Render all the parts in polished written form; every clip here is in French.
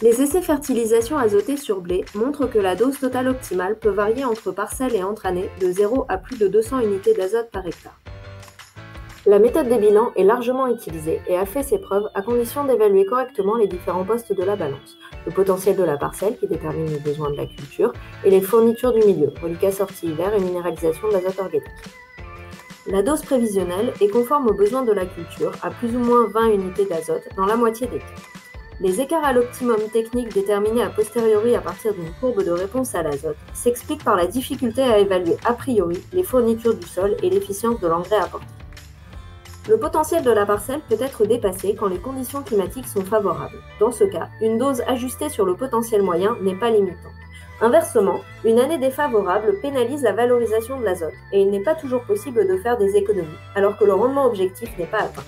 Les essais fertilisation azotée sur blé montrent que la dose totale optimale peut varier entre parcelles et entre années de 0 à plus de 200 unités d'azote par hectare. La méthode des bilans est largement utilisée et a fait ses preuves à condition d'évaluer correctement les différents postes de la balance, le potentiel de la parcelle qui détermine les besoins de la culture et les fournitures du milieu, reliquat sortie hiver et minéralisation d'azote organique. La dose prévisionnelle est conforme aux besoins de la culture à plus ou moins 20 unités d'azote dans la moitié des cas. Les écarts à l'optimum technique déterminés a posteriori à partir d'une courbe de réponse à l'azote s'expliquent par la difficulté à évaluer a priori les fournitures du sol et l'efficience de l'engrais apporté. Le potentiel de la parcelle peut être dépassé quand les conditions climatiques sont favorables. Dans ce cas, une dose ajustée sur le potentiel moyen n'est pas limitante. Inversement, une année défavorable pénalise la valorisation de l'azote et il n'est pas toujours possible de faire des économies, alors que le rendement objectif n'est pas atteint.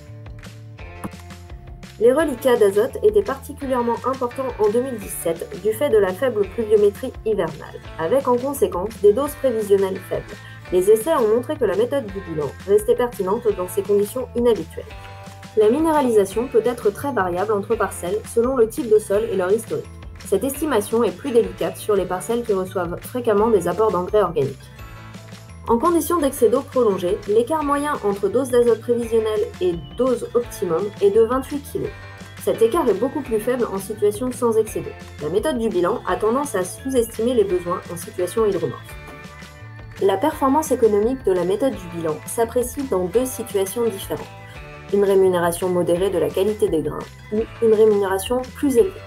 Les reliquats d'azote étaient particulièrement importants en 2017 du fait de la faible pluviométrie hivernale, avec en conséquence des doses prévisionnelles faibles. Les essais ont montré que la méthode du bilan restait pertinente dans ces conditions inhabituelles. La minéralisation peut être très variable entre parcelles selon le type de sol et leur historique. Cette estimation est plus délicate sur les parcelles qui reçoivent fréquemment des apports d'engrais organiques. En conditions d'excès d'eau prolongée, l'écart moyen entre dose d'azote prévisionnelle et dose optimum est de 28 kg. Cet écart est beaucoup plus faible en situation sans excès d'eau. La méthode du bilan a tendance à sous-estimer les besoins en situation hydromorphe. La performance économique de la méthode du bilan s'apprécie dans deux situations différentes. Une rémunération modérée de la qualité des grains ou une rémunération plus élevée.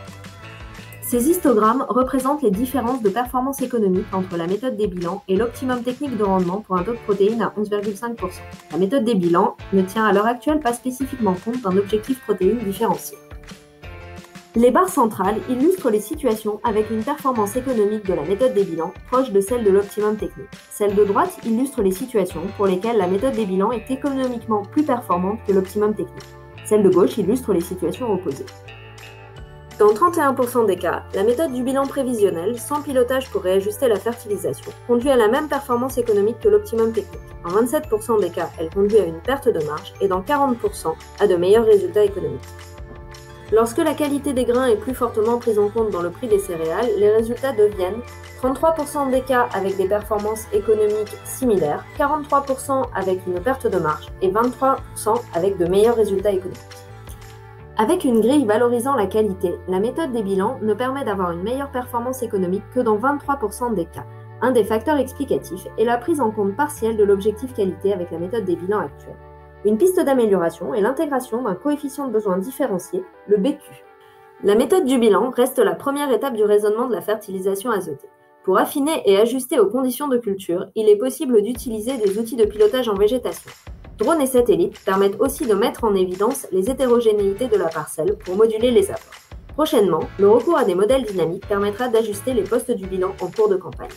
Ces histogrammes représentent les différences de performance économique entre la méthode des bilans et l'optimum technique de rendement pour un taux de protéines à 11,5%. La méthode des bilans ne tient à l'heure actuelle pas spécifiquement compte d'un objectif protéine différencié. Les barres centrales illustrent les situations avec une performance économique de la méthode des bilans proche de celle de l'optimum technique. Celle de droite illustre les situations pour lesquelles la méthode des bilans est économiquement plus performante que l'optimum technique. Celle de gauche illustre les situations opposées. Dans 31% des cas, la méthode du bilan prévisionnel, sans pilotage pour réajuster la fertilisation, conduit à la même performance économique que l'optimum technique. En 27% des cas, elle conduit à une perte de marge et dans 40% à de meilleurs résultats économiques. Lorsque la qualité des grains est plus fortement prise en compte dans le prix des céréales, les résultats deviennent 33% des cas avec des performances économiques similaires, 43% avec une perte de marge et 23% avec de meilleurs résultats économiques. Avec une grille valorisant la qualité, la méthode des bilans ne permet d'avoir une meilleure performance économique que dans 23% des cas. Un des facteurs explicatifs est la prise en compte partielle de l'objectif qualité avec la méthode des bilans actuelle. Une piste d'amélioration est l'intégration d'un coefficient de besoin différencié, le BQ. La méthode du bilan reste la première étape du raisonnement de la fertilisation azotée. Pour affiner et ajuster aux conditions de culture, il est possible d'utiliser des outils de pilotage en végétation. Drones et satellites permettent aussi de mettre en évidence les hétérogénéités de la parcelle pour moduler les apports. Prochainement, le recours à des modèles dynamiques permettra d'ajuster les postes du bilan en cours de campagne.